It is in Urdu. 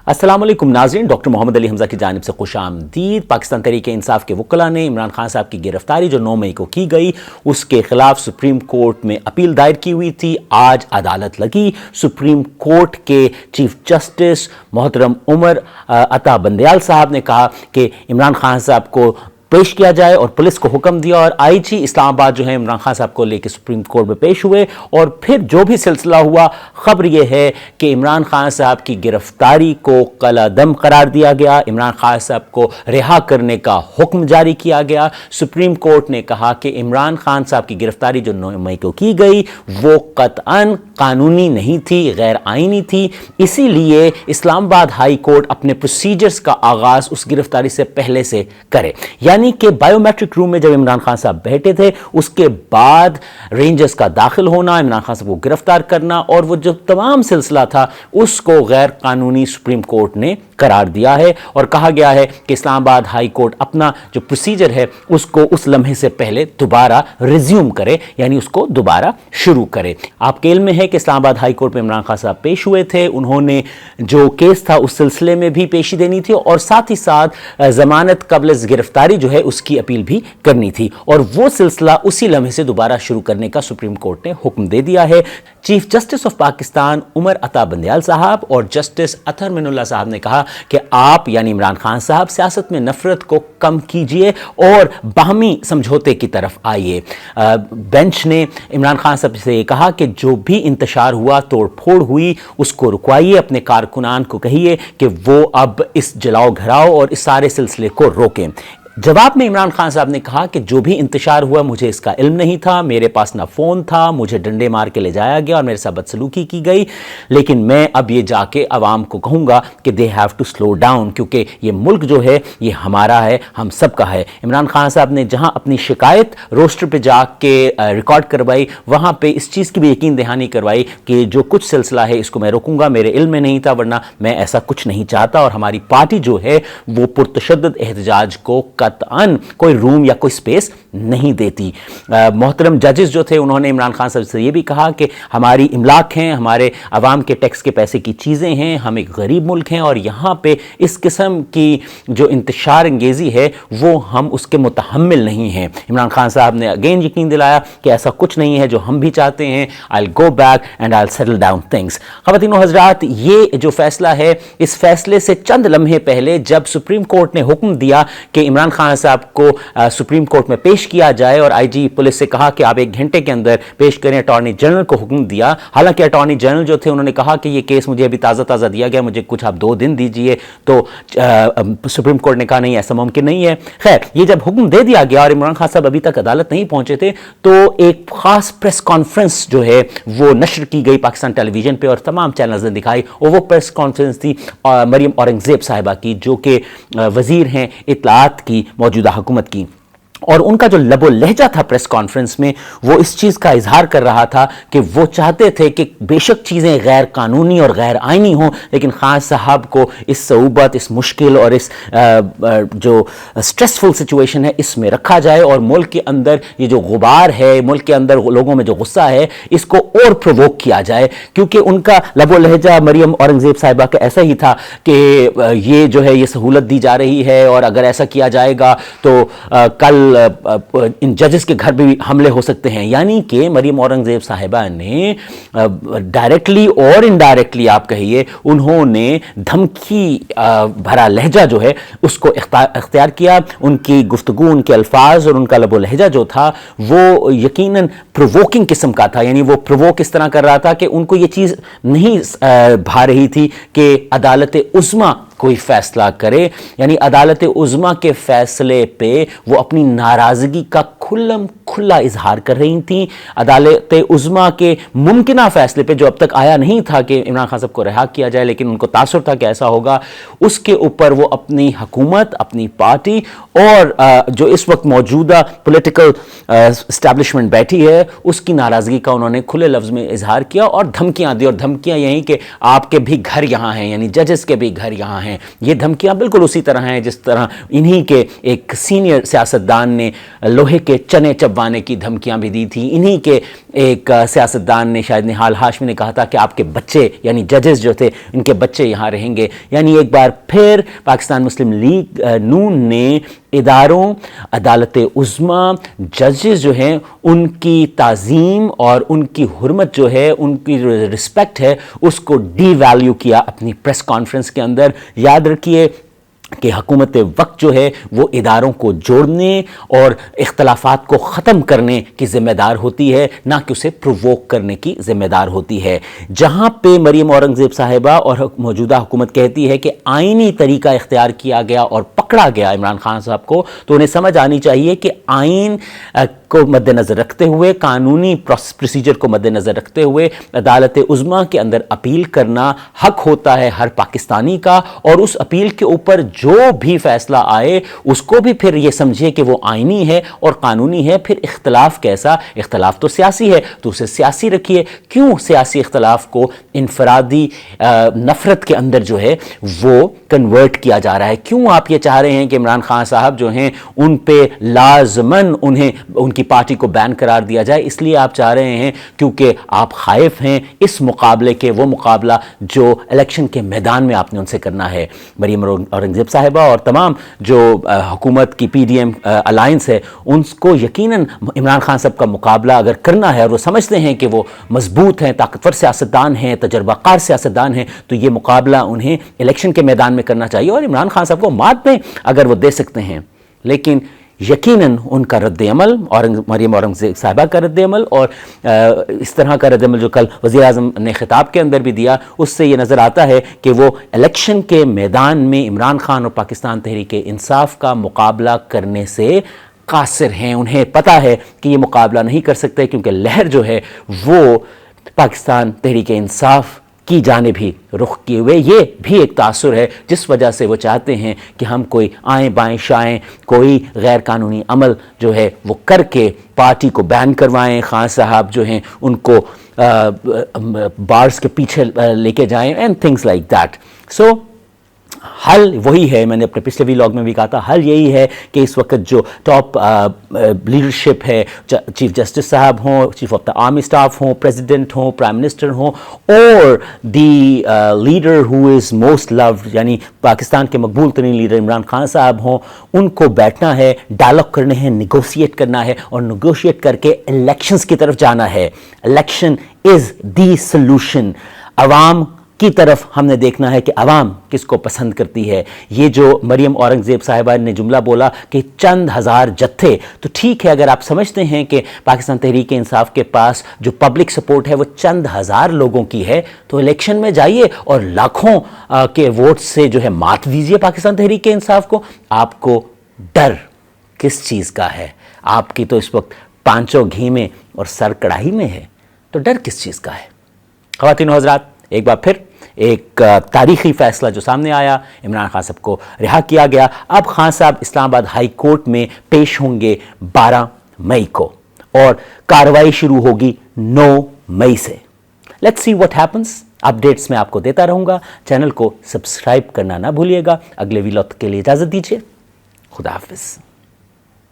السلام علیکم ناظرین، ڈاکٹر محمد علی حمزہ کی جانب سے خوش آمدید۔ پاکستان تحریک انصاف کے وکلاء نے عمران خان صاحب کی گرفتاری جو 9 مئی کو کی گئی اس کے خلاف سپریم کورٹ میں اپیل دائر کی ہوئی تھی۔ آج عدالت لگی۔ سپریم کورٹ کے چیف جسٹس محترم عمر عطا بندیال صاحب نے کہا کہ عمران خان صاحب کو پیش کیا جائے اور پولیس کو حکم دیا، اور آئی جی اسلام آباد جو ہے عمران خان صاحب کو لے کے سپریم کورٹ میں پیش ہوئے، اور پھر جو بھی سلسلہ ہوا، خبر یہ ہے کہ عمران خان صاحب کی گرفتاری کو قلعدم قرار دیا گیا، عمران خان صاحب کو رہا کرنے کا حکم جاری کیا گیا۔ سپریم کورٹ نے کہا کہ عمران خان صاحب کی گرفتاری جو 9 مئی کو کی گئی وہ قطعاً قانونی نہیں تھی، غیر آئینی تھی، اسی لیے اسلام آباد ہائی کورٹ اپنے پروسیجرز کا آغاز اس گرفتاری سے پہلے سے کرے، یعنی کہ بائیو میٹرک روم میں جب عمران خان صاحب بیٹھے تھے اس کے بعد رینجرز کا داخل ہونا، عمران خان صاحب کو گرفتار کرنا، اور وہ جو تمام سلسلہ تھا اس کو غیر قانونی سپریم کورٹ نے قرار دیا ہے، اور کہا گیا ہے کہ اسلام آباد ہائی کورٹ اپنا جو پروسیجر ہے اس کو اس لمحے سے پہلے دوبارہ ریزیوم کرے، یعنی اس کو دوبارہ شروع کرے۔ آپ کے علم میں ہے کہ اسلام آباد ہائی کورٹ میں عمران خان صاحب پیش ہوئے تھے، انہوں نے جو کیس تھا اس سلسلے میں بھی پیشی دینی تھی، اور ساتھ ہی ساتھ ضمانت قبل از گرفتاری جو ہے اس کی اپیل بھی کرنی تھی، اور وہ سلسلہ اسی لمحے سے دوبارہ شروع کرنے کا سپریم کورٹ نے حکم دے دیا ہے۔ Chief justice of Pakistan Umar Ata Bandial صاحب اور جسٹس اطہر من اللہ صاحب نے کہا کہ آپ یعنی عمران خان صاحب سیاست میں نفرت کو کم کیجئے اور باہمی سمجھوتے کی طرف آئیے۔ بینچ نے عمران خان صاحب سے یہ کہا کہ جو بھی انتشار ہوا، توڑ پھوڑ ہوئی، اس کو رکوائیے، اپنے کارکنان کو کہیے کہ وہ اب اس جلاؤ گھراؤ اور اس سارے سلسلے کو روکیں۔ جواب میں عمران خان صاحب نے کہا کہ جو بھی انتشار ہوا مجھے اس کا علم نہیں تھا، میرے پاس نہ فون تھا، مجھے ڈنڈے مار کے لے جایا گیا اور میرے ساتھ بدسلوکی کی گئی، لیکن میں اب یہ جا کے عوام کو کہوں گا کہ they have to slow down, کیونکہ یہ ملک جو ہے یہ ہمارا ہے، ہم سب کا ہے۔ عمران خان صاحب نے جہاں اپنی شکایت روسٹر پہ جا کے ریکارڈ کروائی، وہاں پہ اس چیز کی بھی یقین دہانی کروائی کہ جو کچھ سلسلہ ہے اس کو میں روکوں گا، میرے علم میں نہیں تھا، ورنہ میں ایسا کچھ نہیں چاہتا، اور ہماری پارٹی جو ہے وہ پرتشدد احتجاج کو قطعاً کوئی روم یا کوئی سپیس نہیں دیتی۔ محترم ججز جو تھے انہوں نے عمران خان صاحب سے یہ بھی کہا کہ ہماری املاک ہیں، ہمارے عوام کے ٹیکس کے پیسے کی چیزیں ہیں، ہم ایک غریب ملک ہیں، اور یہاں پہ اس قسم کی جو انتشار انگیزی ہے وہ ہم اس کے متحمل نہیں ہیں۔ عمران خان صاحب نے اگین یقین دلایا کہ ایسا کچھ نہیں ہے جو ہم بھی چاہتے ہیں، I'll go back and I'll settle down things۔ خواتین و حضرات، یہ جو فیصلہ ہے، اس فیصلے سے چند لمحے پہلے جب سپریم کورٹ نے حکم دیا کہ عمران خان صاحب کو سپریم کورٹ میں پیش کیا جائے، اور آئی جی پولیس سے کہا کہ آپ 1 گھنٹے کے اندر پیش کریں، اٹارنی جنرل کو حکم دیا، حالانکہ اٹارنی جنرل جو تھے انہوں نے کہا کہ یہ کیس مجھے ابھی تازہ دیا گیا، مجھے کچھ آپ 2 دن دیجئے، تو سپریم کورٹ نے کہا نہیں، ایسا ممکن نہیں ہے۔ خیر، یہ جب حکم دے دیا گیا اور عمران خان صاحب ابھی تک عدالت نہیں پہنچے تھے، تو ایک خاص پریس کانفرنس جو ہے وہ نشر کی گئی پاکستان ٹیلی ویژن پہ، اور تمام چینلز نے دکھائی، اور وہ پریس کانفرنس تھی مریم اورنگزیب صاحبہ کی، جو کہ وزیر ہیں اطلاعات کی موجودہ حکومت کی، اور ان کا جو لب و لہجہ تھا پریس کانفرنس میں وہ اس چیز کا اظہار کر رہا تھا کہ وہ چاہتے تھے کہ بے شک چیزیں غیر قانونی اور غیر آئینی ہوں، لیکن خان صاحب کو اس صعوبت، اس مشکل اور اس جو سٹریسفل سچویشن ہے اس میں رکھا جائے، اور ملک کے اندر یہ جو غبار ہے، ملک کے اندر لوگوں میں جو غصہ ہے، اس کو اور پرووک کیا جائے، کیونکہ ان کا لب و لہجہ مریم اورنگزیب صاحبہ کا ایسا ہی تھا کہ یہ جو ہے یہ سہولت دی جا رہی ہے، اور اگر ایسا کیا جائے گا تو کل ان ججز کے گھر بھی حملے ہو سکتے ہیں، یعنی کہ مریم اورنگزیب صاحبہ نے ڈائریکٹلی اور انڈائریکٹلی آپ کہیے انہوں نے دھمکی بھرا لہجہ جو ہے اس کو اختیار کیا۔ ان کی گفتگو، ان کے الفاظ اور ان کا لب و لہجہ جو تھا وہ یقیناً پرووکنگ قسم کا تھا، یعنی وہ پرووک اس طرح کر رہا تھا کہ ان کو یہ چیز نہیں بھا رہی تھی کہ عدالت عظمیٰ کوئی فیصلہ کرے، یعنی عدالت عظمیٰ کے فیصلے پہ وہ اپنی ناراضگی کا کھلم کھلا اظہار کر رہی تھیں۔ عدالت عظمیٰ کے ممکنہ فیصلے پہ جو اب تک آیا نہیں تھا کہ عمران خان صاحب کو رہا کیا جائے، لیکن ان کو تاثر تھا کہ ایسا ہوگا، اس کے اوپر وہ اپنی حکومت، اپنی پارٹی اور جو اس وقت موجودہ پولیٹیکل اسٹیبلشمنٹ بیٹھی ہے اس کی ناراضگی کا انہوں نے کھلے لفظ میں اظہار کیا، اور دھمکیاں دی، اور دھمکیاں یہی کہ آپ کے بھی گھر یہاں ہیں، یعنی ججز کے بھی گھر یہاں ہیں، ہیں. یہ دھمکیاں بالکل اسی طرح ہیں جس طرح انہی کے ایک سینئر سیاستدان نے لوہے کے چنے چبوانے کی دھمکیاں بھی دی تھیں. انہی کے ایک سیاستدان نے, شاید نہال ہاشمی نے کہا تھا کہ آپ کے بچے یعنی ججز جو تھے ان کے بچے یہاں رہیں گے. یعنی ایک بار پھر پاکستان مسلم لیگ نون نے اداروں, عدالت عظمیٰ, ججز جو ہیں ان کی تعظیم اور ان کی حرمت جو ہے, ان کی رسپیکٹ ہے, اس کو ڈی ویلیو کیا اپنی پریس کانفرنس کے اندر. یاد رکھیے کہ حکومت وقت جو ہے وہ اداروں کو جوڑنے اور اختلافات کو ختم کرنے کی ذمہ دار ہوتی ہے, نہ کہ اسے پرووک کرنے کی ذمہ دار ہوتی ہے. جہاں پہ مریم اورنگزیب صاحبہ اور موجودہ حکومت کہتی ہے کہ آئینی طریقہ اختیار کیا گیا اور پکڑا گیا عمران خان صاحب کو, تو انہیں سمجھ آنی چاہیے کہ آئین کو مد نظر رکھتے ہوئے, قانونی پروسیجر کو مد نظر رکھتے ہوئے عدالت عظمیٰ کے اندر اپیل کرنا حق ہوتا ہے ہر پاکستانی کا, اور اس اپیل کے اوپر جو بھی فیصلہ آئے اس کو بھی پھر یہ سمجھے کہ وہ آئینی ہے اور قانونی ہے. پھر اختلاف کیسا, اختلاف تو سیاسی ہے تو اسے سیاسی رکھیے. کیوں سیاسی اختلاف کو انفرادی نفرت کے اندر جو ہے وہ کنورٹ کیا جا رہا ہے؟ کیوں آپ یہ چاہ رہے ہیں کہ عمران خان صاحب جو ہیں ان پہ لازماً ان کی پارٹی کو بین قرار دیا جائے؟ اس لیے آپ چاہ رہے ہیں کیونکہ آپ خائف ہیں اس مقابلے کے, وہ مقابلہ جو الیکشن کے میدان میں آپ نے ان سے کرنا ہے. مریم اورنگزیب صاحبہ اور تمام جو حکومت کی پی ڈی ایم الائنس ہے, ان کو یقیناً عمران خان صاحب کا مقابلہ اگر کرنا ہے اور وہ سمجھتے ہیں کہ وہ مضبوط ہیں, طاقتور سیاستدان ہیں, تجربہ کار سیاستدان ہیں, تو یہ مقابلہ انہیں الیکشن کے میدان میں کرنا چاہیے اور عمران خان صاحب کو مات دیں اگر وہ دے سکتے ہیں. لیکن یقیناً ان کا رد عمل, مریم اورنگزیب صاحبہ کا رد عمل اور اس طرح کا رد عمل جو کل وزیر اعظم نے خطاب کے اندر بھی دیا, اس سے یہ نظر آتا ہے کہ وہ الیکشن کے میدان میں عمران خان اور پاکستان تحریک انصاف کا مقابلہ کرنے سے قاصر ہیں. انہیں پتہ ہے کہ یہ مقابلہ نہیں کر سکتے کیونکہ لہر جو ہے وہ پاکستان تحریک انصاف کی جانب ہی رخ کیے ہوئے. یہ بھی ایک تاثر ہے جس وجہ سے وہ چاہتے ہیں کہ ہم کوئی آئیں بائیں شائیں کوئی غیر قانونی عمل جو ہے وہ کر کے پارٹی کو بین کروائیں, خان صاحب جو ہیں ان کو بارز کے پیچھے لے کے جائیں اینڈ تھنگس لائک دیٹ. سو حل وہی ہے, میں نے اپنے پچھلے ویلاگ میں بھی کہا تھا, حل یہی ہے کہ اس وقت جو ٹاپ لیڈرشپ ہے, چیف جسٹس صاحب ہوں, chief of the army staff ہوں, پریزیڈنٹ ہوں, پرائم منسٹر ہوں, اور the leader who is most loved یعنی پاکستان کے مقبول ترین لیڈر عمران خان صاحب ہوں, ان کو بیٹھنا ہے, ڈائلاگ کرنے ہیں, نیگوشیٹ کرنا ہے اور نیگوشیٹ کر کے الیکشنز کی طرف جانا ہے. الیکشن از دی سلوشن. عوام کی طرف ہم نے دیکھنا ہے کہ عوام کس کو پسند کرتی ہے. یہ جو مریم اورنگزیب صاحبہ نے جملہ بولا کہ چند ہزار جتھے, تو ٹھیک ہے اگر آپ سمجھتے ہیں کہ پاکستان تحریک انصاف کے پاس جو پبلک سپورٹ ہے وہ چند ہزار لوگوں کی ہے, تو الیکشن میں جائیے اور لاکھوں کے ووٹ سے جو ہے مات دیجیے پاکستان تحریک انصاف کو. آپ کو ڈر کس چیز کا ہے؟ آپ کی تو اس وقت پانچوں گھی میں اور سر کڑاہی میں ہے, تو ڈر کس چیز کا ہے؟ خواتین و حضرات, ایک بار پھر ایک تاریخی فیصلہ جو سامنے آیا, عمران خان صاحب کو رہا کیا گیا. اب خان صاحب اسلام آباد ہائی کورٹ میں پیش ہوں گے 12 مئی کو اور کارروائی شروع ہوگی 9 مئی سے. Let's see what happens. Updates میں آپ کو دیتا رہوں گا. چینل کو سبسکرائب کرنا نہ بھولیے گا. اگلے ویلاگ کے لیے اجازت دیجیے. خدا حافظ.